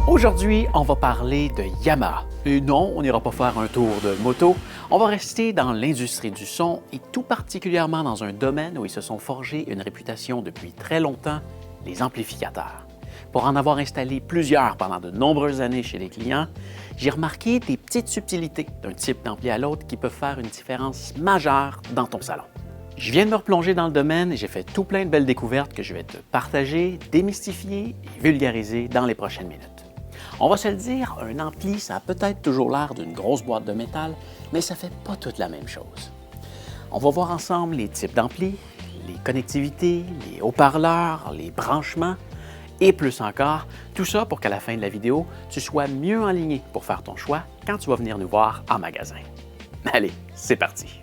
Aujourd'hui, on va parler de Yamaha. Et non, on n'ira pas faire un tour de moto, on va rester dans l'industrie du son et tout particulièrement dans un domaine où ils se sont forgés une réputation depuis très longtemps, les amplificateurs. Pour en avoir installé plusieurs pendant de nombreuses années chez les clients, j'ai remarqué des petites subtilités d'un type d'ampli à l'autre qui peuvent faire une différence majeure dans ton salon. Je viens de me replonger dans le domaine et j'ai fait tout plein de belles découvertes que je vais te partager, démystifier et vulgariser dans les prochaines minutes. On va se le dire, un ampli, ça a peut-être toujours l'air d'une grosse boîte de métal, mais ça ne fait pas toute la même chose. On va voir ensemble les types d'amplis, les connectivités, les haut-parleurs, les branchements et plus encore, tout ça pour qu'à la fin de la vidéo, tu sois mieux aligné pour faire ton choix quand tu vas venir nous voir en magasin. Allez, c'est parti!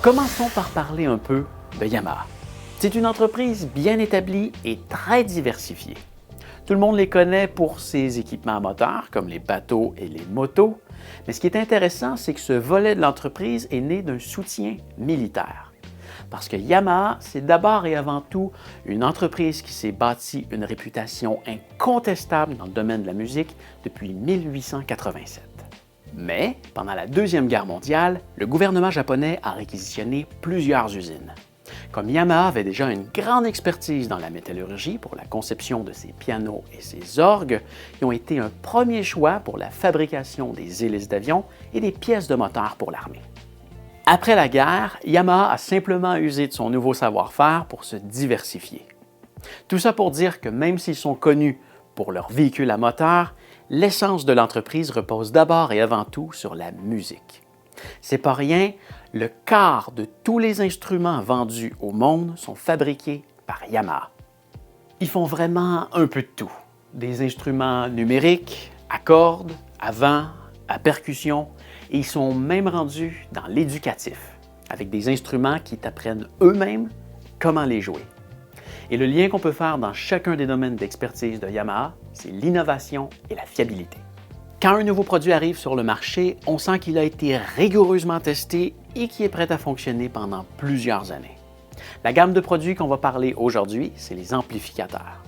Commençons par parler un peu de Yamaha. C'est une entreprise bien établie et très diversifiée. Tout le monde les connaît pour ses équipements moteurs, comme les bateaux et les motos, mais ce qui est intéressant, c'est que ce volet de l'entreprise est né d'un soutien militaire. Parce que Yamaha, c'est d'abord et avant tout une entreprise qui s'est bâtie une réputation incontestable dans le domaine de la musique depuis 1887. Mais, pendant la Deuxième Guerre mondiale, le gouvernement japonais a réquisitionné plusieurs usines. Comme Yamaha avait déjà une grande expertise dans la métallurgie pour la conception de ses pianos et ses orgues, ils ont été un premier choix pour la fabrication des hélices d'avion et des pièces de moteur pour l'armée. Après la guerre, Yamaha a simplement usé de son nouveau savoir-faire pour se diversifier. Tout ça pour dire que même s'ils sont connus pour leurs véhicules à moteur, l'essence de l'entreprise repose d'abord et avant tout sur la musique. C'est pas rien, le quart de tous les instruments vendus au monde sont fabriqués par Yamaha. Ils font vraiment un peu de tout. Des instruments numériques, à cordes, à vent, à percussion, et ils sont même rendus dans l'éducatif, avec des instruments qui t'apprennent eux-mêmes comment les jouer. Et le lien qu'on peut faire dans chacun des domaines d'expertise de Yamaha, c'est l'innovation et la fiabilité. Quand un nouveau produit arrive sur le marché, on sent qu'il a été rigoureusement testé et qu'il est prêt à fonctionner pendant plusieurs années. La gamme de produits qu'on va parler aujourd'hui, c'est les amplificateurs,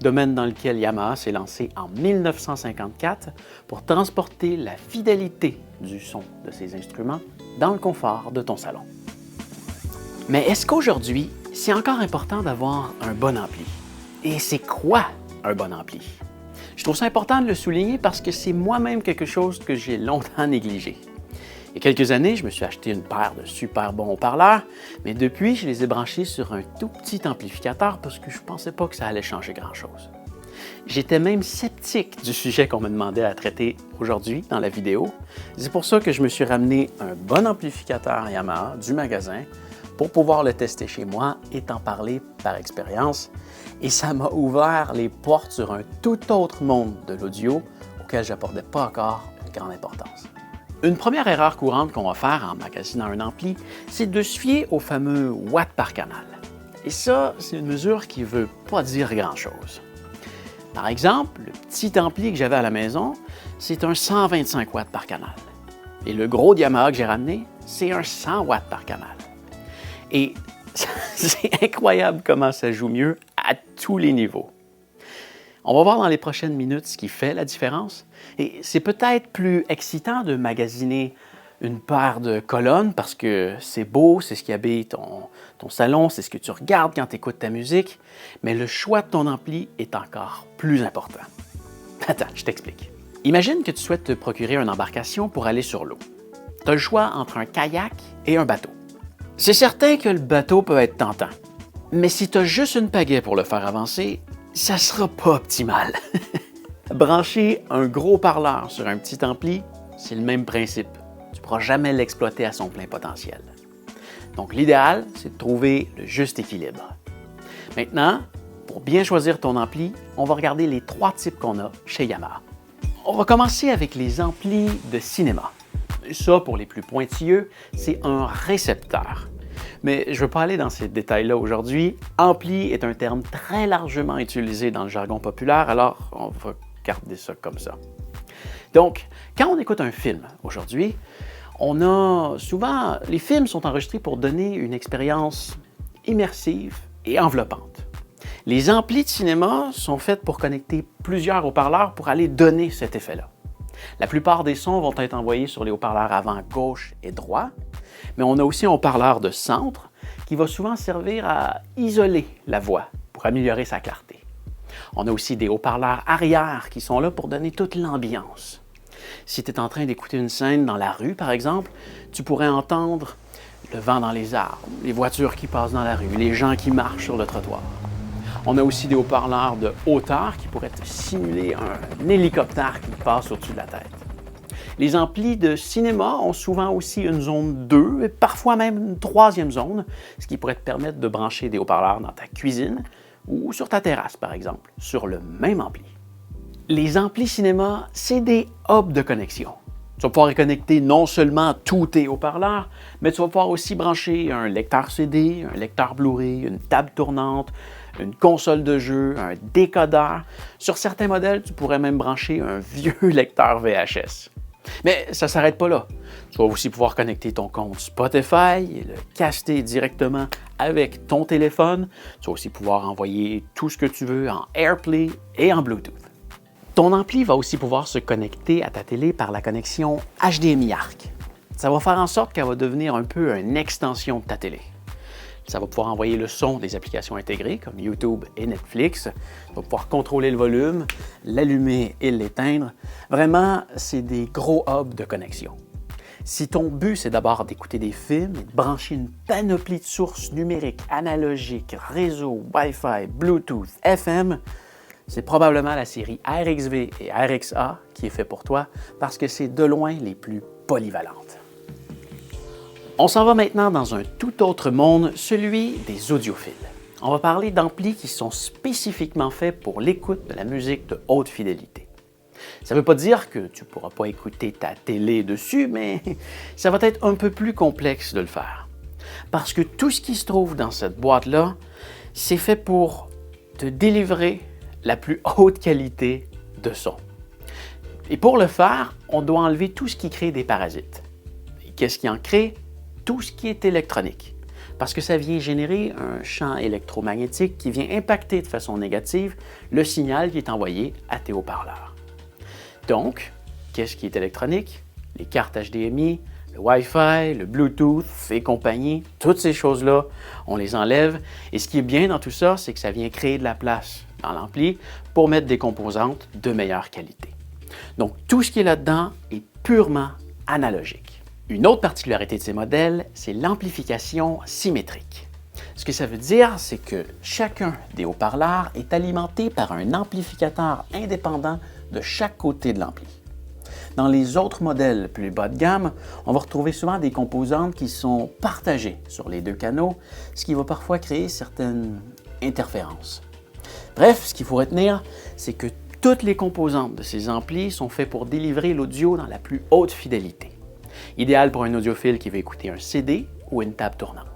domaine dans lequel Yamaha s'est lancé en 1954 pour transporter la fidélité du son de ses instruments dans le confort de ton salon. Mais est-ce qu'aujourd'hui, c'est encore important d'avoir un bon ampli? Et c'est quoi un bon ampli? Je trouve ça important de le souligner parce que c'est moi-même quelque chose que j'ai longtemps négligé. Il y a quelques années, je me suis acheté une paire de super bons haut-parleurs, mais depuis, je les ai branchés sur un tout petit amplificateur parce que je ne pensais pas que ça allait changer grand-chose. J'étais même sceptique du sujet qu'on me demandait à traiter aujourd'hui dans la vidéo. C'est pour ça que je me suis ramené un bon amplificateur Yamaha du magasin pour pouvoir le tester chez moi et t'en parler par expérience. Et ça m'a ouvert les portes sur un tout autre monde de l'audio auquel je n'accordais pas encore une grande importance. Une première erreur courante qu'on va faire en magasinant un ampli, c'est de se fier au fameux watts par canal. Et ça, c'est une mesure qui ne veut pas dire grand-chose. Par exemple, le petit ampli que j'avais à la maison, c'est un 125 watts par canal. Et le gros Yamaha que j'ai ramené, c'est un 100 watts par canal. Et c'est incroyable comment ça joue mieux à tous les niveaux. On va voir dans les prochaines minutes ce qui fait la différence. Et c'est peut-être plus excitant de magasiner une paire de colonnes parce que c'est beau, c'est ce qui habille ton salon, c'est ce que tu regardes quand tu écoutes ta musique, mais le choix de ton ampli est encore plus important. Attends, je t'explique. Imagine que tu souhaites te procurer une embarcation pour aller sur l'eau. Tu as le choix entre un kayak et un bateau. C'est certain que le bateau peut être tentant, mais si tu as juste une pagaie pour le faire avancer, ça ne sera pas optimal. Brancher un gros parleur sur un petit ampli, c'est le même principe. Tu ne pourras jamais l'exploiter à son plein potentiel. Donc l'idéal, c'est de trouver le juste équilibre. Maintenant, pour bien choisir ton ampli, on va regarder les 3 types qu'on a chez Yamaha. On va commencer avec les amplis de cinéma. Ça, pour les plus pointilleux, c'est un récepteur. Mais je ne veux pas aller dans ces détails-là aujourd'hui. Ampli est un terme très largement utilisé dans le jargon populaire, alors on va garder ça comme ça. Donc, quand on écoute un film aujourd'hui, les films sont enregistrés pour donner une expérience immersive et enveloppante. Les amplis de cinéma sont faits pour connecter plusieurs haut-parleurs pour aller donner cet effet-là. La plupart des sons vont être envoyés sur les haut-parleurs avant gauche et droit, mais on a aussi un haut-parleur de centre qui va souvent servir à isoler la voix pour améliorer sa clarté. On a aussi des haut-parleurs arrière qui sont là pour donner toute l'ambiance. Si tu es en train d'écouter une scène dans la rue, par exemple, tu pourrais entendre le vent dans les arbres, les voitures qui passent dans la rue, les gens qui marchent sur le trottoir. On a aussi des haut-parleurs de hauteur qui pourraient simuler un hélicoptère qui passe au-dessus de la tête. Les amplis de cinéma ont souvent aussi une zone 2 et parfois même une troisième zone, ce qui pourrait te permettre de brancher des haut-parleurs dans ta cuisine ou sur ta terrasse, par exemple, sur le même ampli. Les amplis cinéma, c'est des hubs de connexion. Tu vas pouvoir y connecter non seulement tous tes haut-parleurs, mais tu vas pouvoir aussi brancher un lecteur CD, un lecteur Blu-ray, une table tournante, une console de jeu, un décodeur. Sur certains modèles, tu pourrais même brancher un vieux lecteur VHS. Mais ça ne s'arrête pas là. Tu vas aussi pouvoir connecter ton compte Spotify et le caster directement avec ton téléphone. Tu vas aussi pouvoir envoyer tout ce que tu veux en AirPlay et en Bluetooth. Ton ampli va aussi pouvoir se connecter à ta télé par la connexion HDMI ARC. Ça va faire en sorte qu'elle va devenir un peu une extension de ta télé. Ça va pouvoir envoyer le son des applications intégrées comme YouTube et Netflix. Tu vas pouvoir contrôler le volume, l'allumer et l'éteindre. Vraiment, c'est des gros hubs de connexion. Si ton but, c'est d'abord d'écouter des films et de brancher une panoplie de sources numériques, analogiques, réseau, Wi-Fi, Bluetooth, FM, c'est probablement la série RXV et RXA qui est fait pour toi parce que c'est de loin les plus polyvalentes. On s'en va maintenant dans un tout autre monde, celui des audiophiles. On va parler d'amplis qui sont spécifiquement faits pour l'écoute de la musique de haute fidélité. Ça ne veut pas dire que tu ne pourras pas écouter ta télé dessus, mais ça va être un peu plus complexe de le faire. Parce que tout ce qui se trouve dans cette boîte-là, c'est fait pour te délivrer la plus haute qualité de son. Et pour le faire, on doit enlever tout ce qui crée des parasites. Et qu'est-ce qui en crée? Tout ce qui est électronique. Parce que ça vient générer un champ électromagnétique qui vient impacter de façon négative le signal qui est envoyé à tes haut-parleurs. Donc, qu'est-ce qui est électronique? Les cartes HDMI, le Wi-Fi, le Bluetooth et compagnie, toutes ces choses-là, on les enlève. Et ce qui est bien dans tout ça, c'est que ça vient créer de la place dans l'ampli pour mettre des composantes de meilleure qualité. Donc, tout ce qui est là-dedans est purement analogique. Une autre particularité de ces modèles, c'est l'amplification symétrique. Ce que ça veut dire, c'est que chacun des haut-parleurs est alimenté par un amplificateur indépendant de chaque côté de l'ampli. Dans les autres modèles plus bas de gamme, on va retrouver souvent des composantes qui sont partagées sur les deux canaux, ce qui va parfois créer certaines interférences. Bref, ce qu'il faut retenir, c'est que toutes les composantes de ces amplis sont faites pour délivrer l'audio dans la plus haute fidélité. Idéal pour un audiophile qui veut écouter un CD ou une table tournante.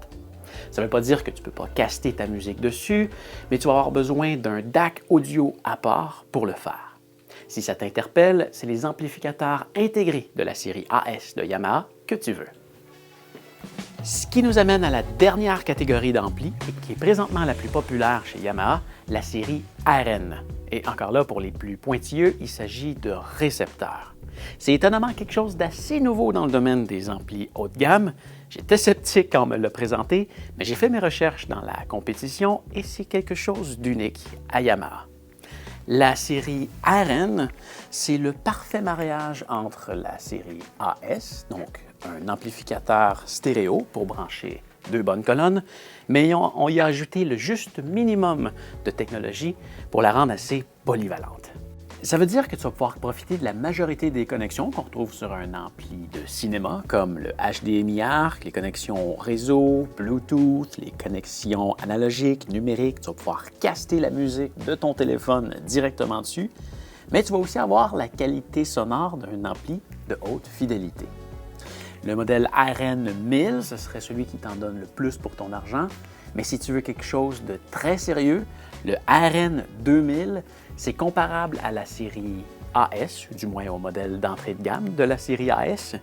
Ça ne veut pas dire que tu ne peux pas caster ta musique dessus, mais tu vas avoir besoin d'un DAC audio à part pour le faire. Si ça t'interpelle, c'est les amplificateurs intégrés de la série AS de Yamaha que tu veux. Ce qui nous amène à la dernière catégorie d'amplis, et qui est présentement la plus populaire chez Yamaha, la série RN. Et encore là, pour les plus pointilleux, il s'agit de récepteurs. C'est étonnamment quelque chose d'assez nouveau dans le domaine des amplis haut de gamme. J'étais sceptique quand on me l'a présenté, mais j'ai fait mes recherches dans la compétition et c'est quelque chose d'unique à Yamaha. La série RN, c'est le parfait mariage entre la série AS, donc un amplificateur stéréo pour brancher deux bonnes colonnes, mais on y a ajouté le juste minimum de technologie pour la rendre assez polyvalente. Ça veut dire que tu vas pouvoir profiter de la majorité des connexions qu'on retrouve sur un ampli de cinéma, comme le HDMI ARC, les connexions réseau, Bluetooth, les connexions analogiques, numériques. Tu vas pouvoir caster la musique de ton téléphone directement dessus, mais tu vas aussi avoir la qualité sonore d'un ampli de haute fidélité. Le modèle RN1000, ce serait celui qui t'en donne le plus pour ton argent, mais si tu veux quelque chose de très sérieux, le RN2000, c'est comparable à la série AS, du moins au modèle d'entrée de gamme de la série AS,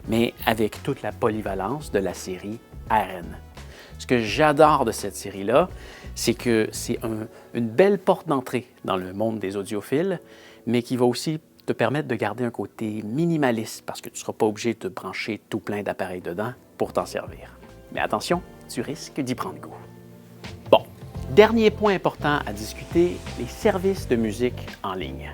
mais avec toute la polyvalence de la série RN. Ce que j'adore de cette série-là, c'est que c'est une belle porte d'entrée dans le monde des audiophiles, mais qui va aussi te permettre de garder un côté minimaliste parce que tu ne seras pas obligé de brancher tout plein d'appareils dedans pour t'en servir. Mais attention, tu risques d'y prendre goût. Bon, dernier point important à discuter, les services de musique en ligne.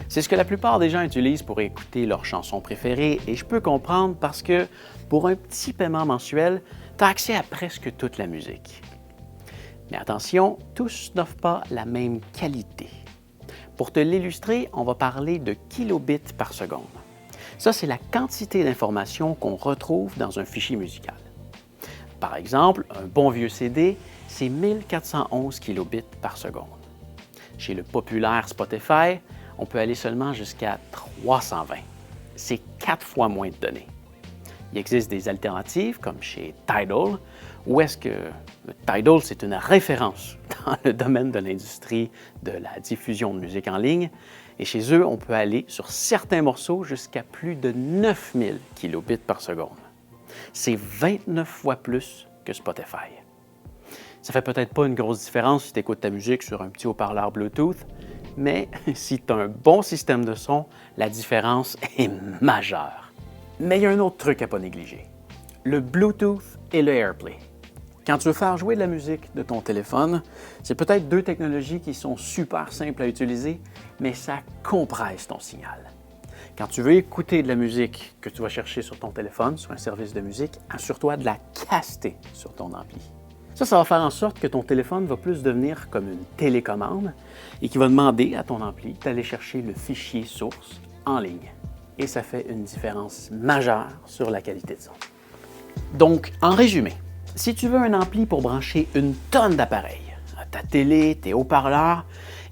C'est ce que la plupart des gens utilisent pour écouter leurs chansons préférées et je peux comprendre parce que pour un petit paiement mensuel, tu as accès à presque toute la musique. Mais attention, tous n'offrent pas la même qualité. Pour te l'illustrer, on va parler de kilobits par seconde. Ça, c'est la quantité d'informations qu'on retrouve dans un fichier musical. Par exemple, un bon vieux CD, c'est 1411 kilobits par seconde. Chez le populaire Spotify, on peut aller seulement jusqu'à 320. C'est 4 fois moins de données. Il existe des alternatives, comme chez Tidal, où est-ce que Tidal, c'est une référence dans le domaine de l'industrie de la diffusion de musique en ligne. Et chez eux, on peut aller sur certains morceaux jusqu'à plus de 9000 kilobits par seconde. C'est 29 fois plus que Spotify. Ça fait peut-être pas une grosse différence si tu écoutes ta musique sur un petit haut-parleur Bluetooth, mais si tu as un bon système de son, la différence est majeure. Mais il y a un autre truc à ne pas négliger, le Bluetooth et le AirPlay. Quand tu veux faire jouer de la musique de ton téléphone, c'est peut-être deux technologies qui sont super simples à utiliser, mais ça compresse ton signal. Quand tu veux écouter de la musique que tu vas chercher sur ton téléphone, sur un service de musique, assure-toi de la caster sur ton ampli. Ça va faire en sorte que ton téléphone va plus devenir comme une télécommande et qui va demander à ton ampli d'aller chercher le fichier source en ligne. Et ça fait une différence majeure sur la qualité de son. Donc, en résumé, si tu veux un ampli pour brancher une tonne d'appareils, ta télé, tes haut-parleurs,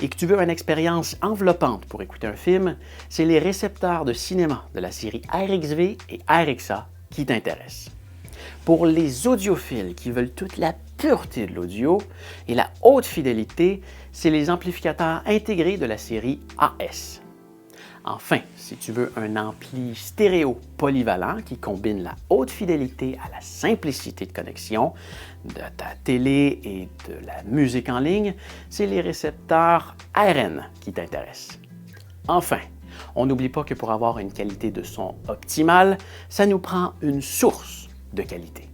et que tu veux une expérience enveloppante pour écouter un film, c'est les récepteurs de cinéma de la série RXV et RXA qui t'intéressent. Pour les audiophiles qui veulent toute la pureté de l'audio et la haute fidélité, c'est les amplificateurs intégrés de la série AS. Enfin, si tu veux un ampli stéréo polyvalent qui combine la haute fidélité à la simplicité de connexion de ta télé et de la musique en ligne, c'est les récepteurs RN qui t'intéressent. Enfin, on n'oublie pas que pour avoir une qualité de son optimale, ça nous prend une source de qualité.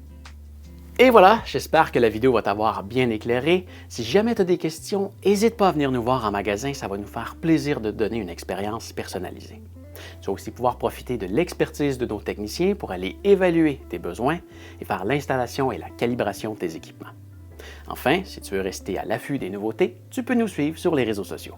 Et voilà, j'espère que la vidéo va t'avoir bien éclairé. Si jamais tu as des questions, n'hésite pas à venir nous voir en magasin, ça va nous faire plaisir de te donner une expérience personnalisée. Tu vas aussi pouvoir profiter de l'expertise de nos techniciens pour aller évaluer tes besoins et faire l'installation et la calibration de tes équipements. Enfin, si tu veux rester à l'affût des nouveautés, tu peux nous suivre sur les réseaux sociaux.